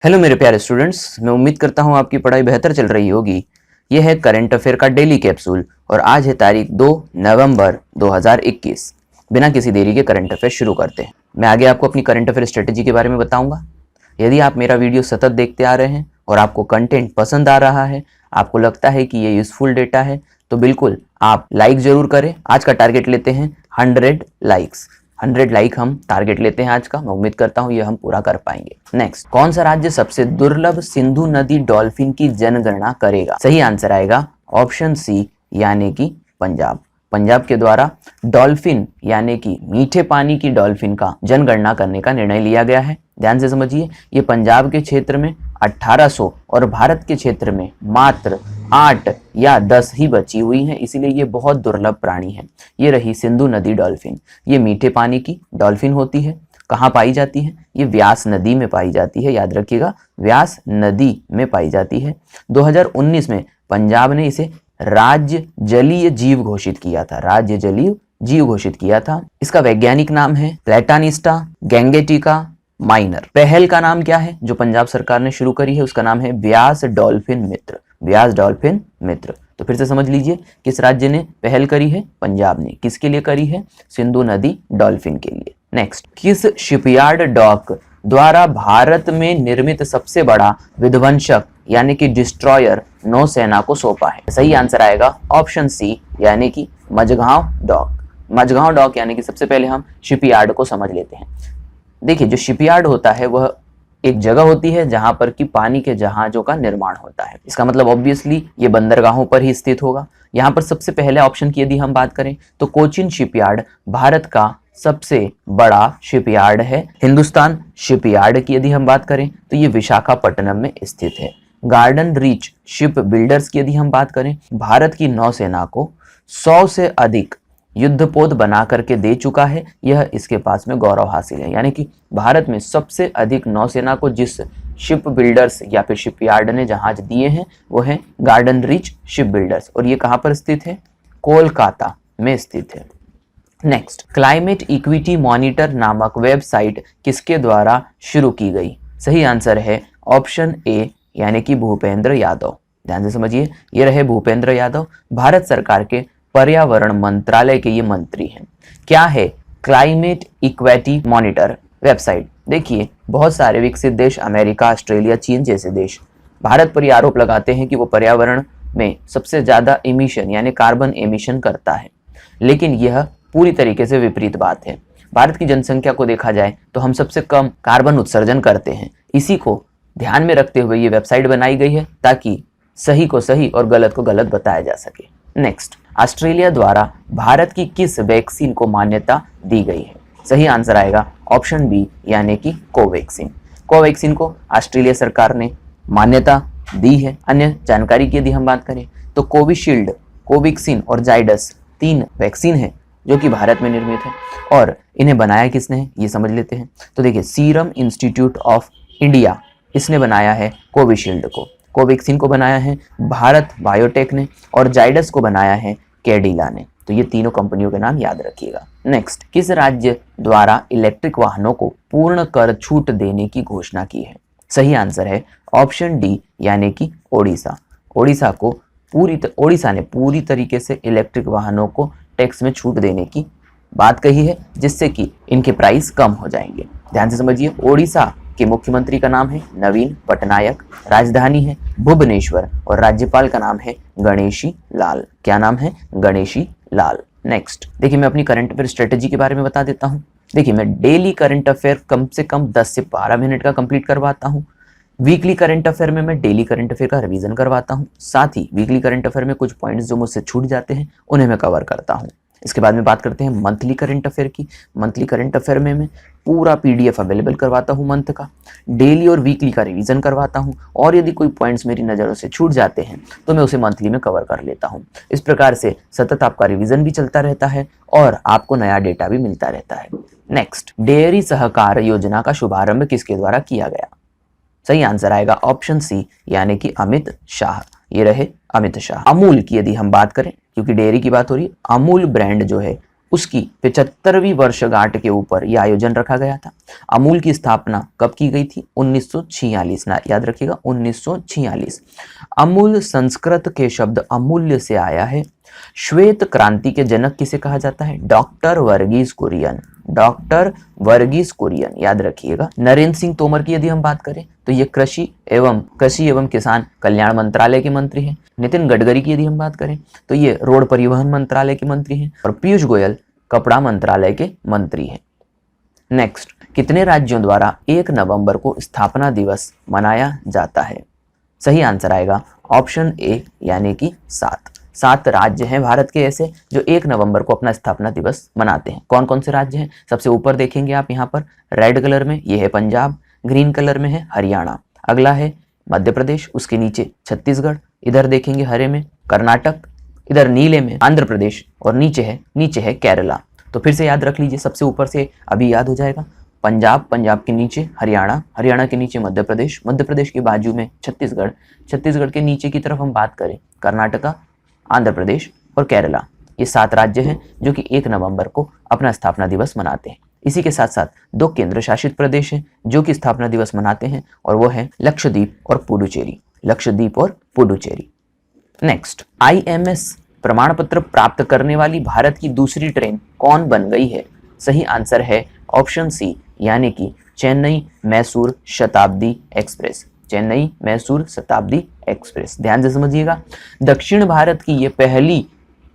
Hello मेरे प्यारे students, मैं उम्मीद करता हूँ आपकी पढ़ाई बेहतर चल रही होगी। यह है करंट अफेयर का डेली कैप्सूल और आज है तारीख 2 नवंबर 2021। बिना किसी देरी के करंट अफेयर शुरू करते हैं। मैं आगे आपको अपनी करंट अफेयर स्ट्रेटेजी के बारे में बताऊंगा। यदि आप मेरा वीडियो सतत देखते आ रहे हैं और आपको कंटेंट पसंद आ रहा है, आपको लगता है कि ये यूजफुल डेटा है, तो बिल्कुल आप लाइक जरूर करें। आज का टारगेट लेते हैं 100 लाइक्स। 100 लाइक हम टारगेट लेते हैं आज का। मैं उम्मीद करता हूं ये हम पूरा कर पाएंगे। नेक्स्ट, कौन सा राज्य सबसे दुर्लभ सिंधु नदी डॉल्फिन की जनगणना करेगा? सही आंसर आएगा ऑप्शन सी, यानी कि पंजाब। पंजाब के द्वारा डॉल्फिन यानी कि मीठे पानी की डॉल्फिन का जनगणना करने का निर्णय लिया गया है। ध्यान से समझिए, ये पंजाब के क्षेत्र में 1800 और भारत के क्षेत्र में मात्र 8 या 10 ही बची हुई हैं, इसीलिए ये बहुत दुर्लभ प्राणी है। ये रही सिंधु नदी डॉल्फिन। ये मीठे पानी की डॉल्फिन होती है। कहाँ पाई जाती है? ये व्यास नदी में पाई जाती है। याद रखिएगा, व्यास नदी में पाई जाती है। 2019 में पंजाब ने इसे राज्य जलीय जीव घोषित किया था। राज्य जलीय जीव घोषित किया था। इसका वैज्ञानिक नाम है प्लेटानिस्टा गैंगेटिका माइनर। पहल का नाम क्या है जो पंजाब सरकार ने शुरू करी है? उसका नाम है व्यास डॉल्फिन मित्र। व्यास डॉल्फिन मित्र। तो फिर से समझ लीजिए, किस राज्य ने पहल करी है? पंजाब ने। किसके लिए करी है? सिंधु नदी डॉल्फिन के लिए। नेक्स्ट, किस शिपयार्ड डॉक द्वारा भारत में निर्मित सबसे बड़ा विध्वंसक यानी कि डिस्ट्रॉयर नौसेना को सौंपा है? सही आंसर आएगा ऑप्शन सी, यानी कि मझगांव डॉक। मझगांव डॉक यानी कि सबसे पहले हम शिपयार्ड को समझ लेते हैं। देखिए, जो शिपयार्ड होता है वह एक जगह होती है जहां पर कि पानी के जहाजों का निर्माण होता है। इसका मतलब ऑब्वियसली ये बंदरगाहों पर ही स्थित होगा। यहाँ पर सबसे पहले ऑप्शन की यदि हम बात करें तो कोचिन शिपयार्ड भारत का सबसे बड़ा शिपयार्ड है। हिंदुस्तान शिपयार्ड की यदि हम बात करें तो ये विशाखापट्टनम में स्थित है। गार्डन रीच शिप बिल्डर्स की यदि हम बात करें, भारत की नौसेना को 100 से अधिक युद्धपोत बना करके दे चुका है। यह इसके पास में गौरव हासिल है। यानी कि भारत में सबसे अधिक नौसेना को जिस शिप बिल्डर्स या फिर शिपयार्ड ने जहाज दिए हैं वो है गार्डन रीच शिप बिल्डर्स। और ये कहां पर स्थित है? कोलकाता में स्थित है। नेक्स्ट, क्लाइमेट इक्विटी मॉनिटर नामक वेबसाइट किसके द्वारा शुरू की गई? सही आंसर है ऑप्शन ए, यानी कि भूपेंद्र यादव। ध्यान से समझिए, ये रहे भूपेंद्र यादव। भारत सरकार के पर्यावरण मंत्रालय के ये मंत्री हैं। क्या है क्लाइमेट इक्विटी मॉनिटर वेबसाइट? देखिए, बहुत सारे विकसित देश, अमेरिका, ऑस्ट्रेलिया, चीन जैसे देश भारत पर यह आरोप लगाते हैं कि वो पर्यावरण में सबसे ज्यादा एमिशन यानी कार्बन एमिशन करता है, लेकिन यह पूरी तरीके से विपरीत बात है। भारत की जनसंख्या को देखा जाए तो हम सबसे कम कार्बन उत्सर्जन करते हैं। इसी को ध्यान में रखते हुए ये वेबसाइट बनाई गई है ताकि सही को सही और गलत को गलत बताया जा सके। नेक्स्ट, ऑस्ट्रेलिया द्वारा भारत की किस वैक्सीन को मान्यता दी गई है? सही आंसर आएगा ऑप्शन बी, यानी कि कोवैक्सीन। कोवैक्सीन को ऑस्ट्रेलिया सरकार ने मान्यता दी है। अन्य जानकारी की यदि हम बात करें तो कोविशील्ड, कोवैक्सीन और जाइडस 3 वैक्सीन है जो कि भारत में निर्मित है। और इन्हें बनाया किसने है ये समझ लेते हैं। तो देखिए, सीरम इंस्टीट्यूट ऑफ इंडिया इसने बनाया है कोविशील्ड को। कोवैक्सीन को बनाया है भारत बायोटेक ने और जाइडस को बनाया है कैडिला ने। तो ये तीनों कंपनियों के नाम याद रखिएगा। नेक्स्ट, किस राज्य द्वारा इलेक्ट्रिक वाहनों को पूर्ण कर छूट देने की घोषणा की है? सही आंसर है ऑप्शन डी, यानी कि ओडिशा। ओडिशा ने पूरी तरीके से इलेक्ट्रिक वाहनों को टैक्स में छूट देने की बात कही है, जिससे कि इनके प्राइस कम हो जाएंगे। ध्यान से समझिए, ओडिशा के मुख्यमंत्री का नाम है नवीन पटनायक, राजधानी है भुवनेश्वर और राज्यपाल का नाम है गणेशी लाल। क्या नाम है? गणेशी लाल। नेक्स्ट, देखिए, मैं अपनी करंट अफेयर स्ट्रेटेजी के बारे में बता देता हूं। देखिए, मैं डेली करंट अफेयर कम से कम 10 से 12 मिनट का कंप्लीट करवाता हूं। वीकली करंट अफेयर में मैं डेली करंट अफेयर का रिवीजन करवाता हूं। साथ ही वीकली करंट अफेयर में कुछ पॉइंट्स जो मुझसे छूट जाते हैं उन्हें मैं कवर करता हूं। इसके बाद में बात करते हैं मंथली करंट अफेयर की। मंथली करंट अफेयर में मैं पूरा पीडीएफ अवेलेबल करवाता हूं मंथ का। डेली और वीकली का रिवीजन करवाता हूं और यदि कोई पॉइंट्स मेरी नज़रों से छूट जाते हैं तो मैं उसे मंथली में कवर कर लेता हूं। इस प्रकार से सतत आपका रिवीजन भी चलता रहता है और आपको नया डेटा भी मिलता रहता है। नेक्स्ट, डेयरी सहकार योजना का शुभारंभ किसके द्वारा किया गया? सही आंसर आएगा ऑप्शन सी, यानी कि अमित शाह। ये रहे अमित शाह। अमूल की यदि हम बात करें, क्योंकि डेयरी की बात हो रही है, अमूल ब्रांड जो है उसकी 75वीं वर्षगांठ के ऊपर यह आयोजन रखा गया था। अमूल की स्थापना कब की गई थी? 1946। ना याद रखिएगा 1946। अमूल संस्कृत के शब्द अमूल्य से आया है। श्वेत क्रांति के जनक किसे कहा जाता है? डॉक्टर वर्गीस कुरियन। डॉक्टर वर्गीस कुरियन याद रखिएगा। नरेंद्र सिंह तोमर की यदि हम बात करें तो ये कृषि एवं किसान कल्याण मंत्रालय के मंत्री हैं। नितिन गडकरी की यदि हम बात करें तो ये रोड परिवहन मंत्रालय के मंत्री हैं। और पीयूष गोयल कपड़ा मंत्रालय के मंत्री हैं। नेक्स्ट, कितने राज्यों द्वारा 1 नवंबर को स्थापना दिवस मनाया जाता है? सही आंसर आएगा ऑप्शन ए यानी कि 7। 7 राज्य हैं भारत के ऐसे जो 1 नवंबर को अपना स्थापना दिवस मनाते हैं। कौन कौन से राज्य हैं? सबसे ऊपर देखेंगे आप यहाँ पर रेड कलर में, ये है पंजाब। ग्रीन कलर में है हरियाणा। अगला है मध्य प्रदेश, उसके नीचे छत्तीसगढ़। इधर देखेंगे हरे में कर्नाटक, इधर नीले में आंध्र प्रदेश और नीचे है केरला। तो फिर से याद रख लीजिए, सबसे ऊपर से अभी याद हो जाएगा। पंजाब, पंजाब के नीचे हरियाणा, हरियाणा के नीचे मध्य प्रदेश, मध्य प्रदेश के बाजू में छत्तीसगढ़, छत्तीसगढ़ के नीचे की तरफ हम बात करें कर्नाटका, आंध्र प्रदेश और केरला। ये 7 राज्य हैं जो कि 1 नवंबर को अपना स्थापना दिवस मनाते हैं। इसी के साथ साथ 2 केंद्र शासित प्रदेश हैं जो कि स्थापना दिवस मनाते हैं और वो है लक्षद्वीप और पुडुचेरी। लक्षद्वीप और पुडुचेरी। नेक्स्ट, IMS प्रमाण पत्र प्राप्त करने वाली भारत की दूसरी ट्रेन कौन बन गई है? सही आंसर है ऑप्शन सी यानी कि चेन्नई मैसूर शताब्दी एक्सप्रेस। चेन्नई मैसूर शताब्दी एक्सप्रेस, ध्यान से समझिएगा। दक्षिण भारत की ये पहली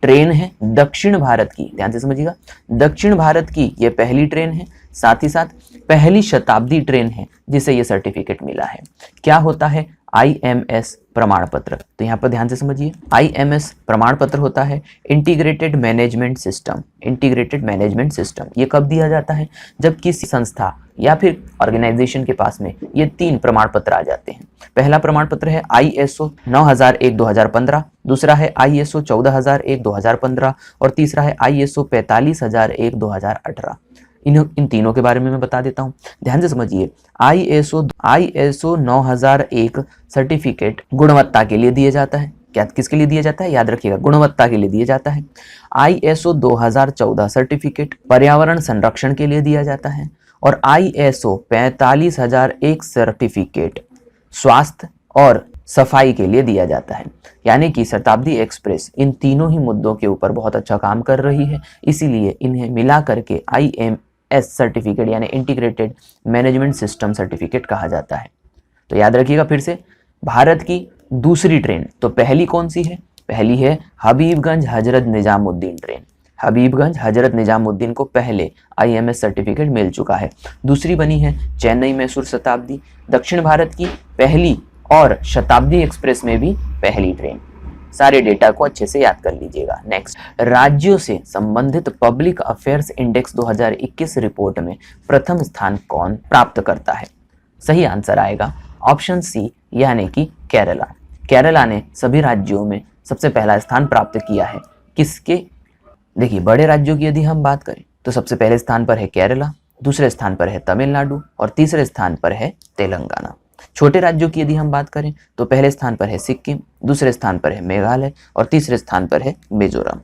ट्रेन है। दक्षिण भारत की, ध्यान से समझिएगा, दक्षिण भारत की ये पहली ट्रेन है, साथ ही साथ पहली शताब्दी ट्रेन है जिसे ये सर्टिफिकेट मिला है। क्या होता है IMS प्रमाण पत्र? तो यहाँ पर ध्यान से समझिए, IMS प्रमाण पत्र होता है integrated management system. Integrated management system ये कब दिया जाता है? जब किसी संस्था या फिर ऑर्गेनाइजेशन के पास में ये 3 प्रमाण पत्र आ जाते हैं। पहला प्रमाण पत्र है ISO 9001-2015, दूसरा है ISO 14001-2015 और तीसरा है ISO 45001-2018। इन तीनों के बारे में मैं बता देता हूँ, ध्यान से समझिए। ISO 9001 सर्टिफिकेट गुणवत्ता के लिए दिया जाता है। क्या किसके लिए दिया जाता है? याद रखिएगा, गुणवत्ता के लिए दिया जाता है। ISO 2014 सर्टिफिकेट पर्यावरण संरक्षण के लिए दिया जाता है और ISO 45001 सर्टिफिकेट स्वास्थ्य और सफाई के लिए दिया जाता है। यानी कि शताब्दी एक्सप्रेस इन तीनों ही मुद्दों के ऊपर बहुत अच्छा काम कर रही है, इसीलिए इन्हें मिला करके IMS सर्टिफिकेट यानी इंटीग्रेटेड मैनेजमेंट सिस्टम सर्टिफिकेट कहा जाता है। तो याद रखिएगा फिर से, भारत की दूसरी ट्रेन, तो पहली कौन सी है? पहली है हबीबगंज हजरत निजामुद्दीन ट्रेन। हबीबगंज हजरत निजामुद्दीन को पहले IMS सर्टिफिकेट मिल चुका है। दूसरी बनी है चेन्नई मैसूर शताब्दी, दक्षिण भारत की पहली और शताब्दी एक्सप्रेस में भी पहली ट्रेन। सारे डेटा को अच्छे से याद कर लीजिएगा। नेक्स्ट, राज्यों से संबंधित पब्लिक अफेयर्स इंडेक्स 2021 रिपोर्ट में प्रथम स्थान कौन प्राप्त करता है? सही आंसर आएगा ऑप्शन सी यानी कि केरला। केरला ने सभी राज्यों में सबसे पहला स्थान प्राप्त किया है। किसके? देखिए, बड़े राज्यों की यदि हम बात करें तो सबसे पहले स्थान पर है केरला, दूसरे स्थान पर है तमिलनाडु और तीसरे स्थान पर है तेलंगाना। छोटे राज्यों की यदि हम बात करें तो पहले स्थान पर है सिक्किम, दूसरे स्थान पर है मेघालय और तीसरे स्थान पर है मिजोरम।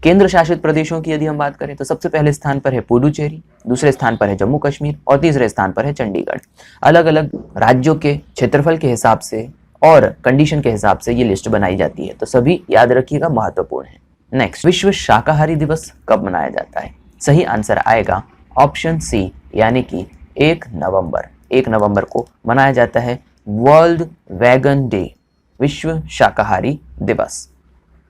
केंद्र शासित प्रदेशों की यदि हम बात करें तो सबसे पहले स्थान पर है पुडुचेरी, दूसरे स्थान पर है जम्मू कश्मीर और तीसरे स्थान पर है चंडीगढ़। अलग अलग राज्यों के क्षेत्रफल के हिसाब से और कंडीशन के हिसाब से ये लिस्ट बनाई जाती है, तो सभी याद रखिएगा, महत्वपूर्ण है। नेक्स्ट, विश्व शाकाहारी दिवस कब मनाया जाता है? सही आंसर आएगा ऑप्शन सी यानी कि 1 नवंबर। 1 नवंबर को मनाया जाता है वर्ल्ड वेगन डे, विश्व शाकाहारी दिवस।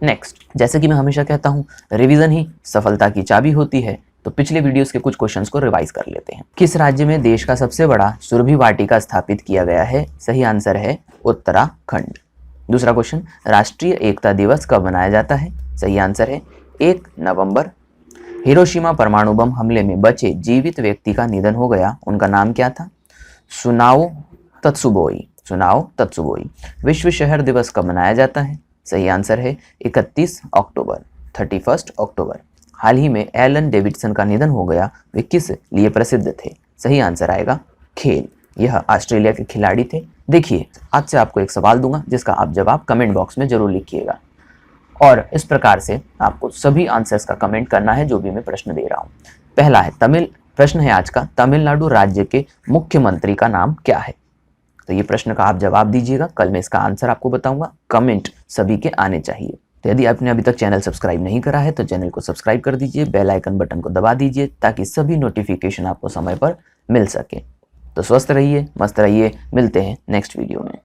नेक्स्ट, जैसे कि मैं हमेशा कहता हूं, रिवीजन ही सफलता की चाबी होती है, तो पिछले वीडियोस के कुछ क्वेश्चंस को रिवाइज कर लेते हैं। किस राज्य में देश का सबसे बड़ा सुरभि वाटिका स्थापित किया गया है? सही आंसर है उत्तराखंड। दूसरा क्वेश्चन, राष्ट्रीय एकता दिवस कब मनाया जाता है? सही आंसर है 1 नवंबर। हिरोशिमा परमाणु बम हमले में बचे जीवित व्यक्ति का निधन हो गया, उनका नाम क्या था? सुनाओ तत्सुबोई। सुनाओ तत्सुबोई। विश्व शहर दिवस कब मनाया जाता है? सही आंसर है 31 अक्टूबर, 31 अक्टूबर। हाल ही में एलन डेविडसन का निधन हो गया, वे किस लिए प्रसिद्ध थे? सही आंसर आएगा खेल। यह ऑस्ट्रेलिया के खिलाड़ी थे। देखिए, आज से आपको एक सवाल दूंगा जिसका आप जवाब कमेंट बॉक्स में जरूर लिखिएगा। और इस प्रकार से आपको सभी आंसर्स का कमेंट करना है जो भी मैं प्रश्न दे रहा हूँ। पहला है प्रश्न है आज का, तमिलनाडु राज्य के मुख्यमंत्री का नाम क्या है? तो ये प्रश्न का आप जवाब दीजिएगा, कल मैं इसका आंसर आपको बताऊंगा। कमेंट सभी के आने चाहिए। तो यदि आपने अभी तक चैनल सब्सक्राइब नहीं करा है तो चैनल को सब्सक्राइब कर दीजिए, बेल आइकन बटन को दबा दीजिए ताकि सभी नोटिफिकेशन आपको समय पर मिल सके। तो स्वस्थ रहिए, मस्त रहिए, मिलते हैं नेक्स्ट वीडियो में।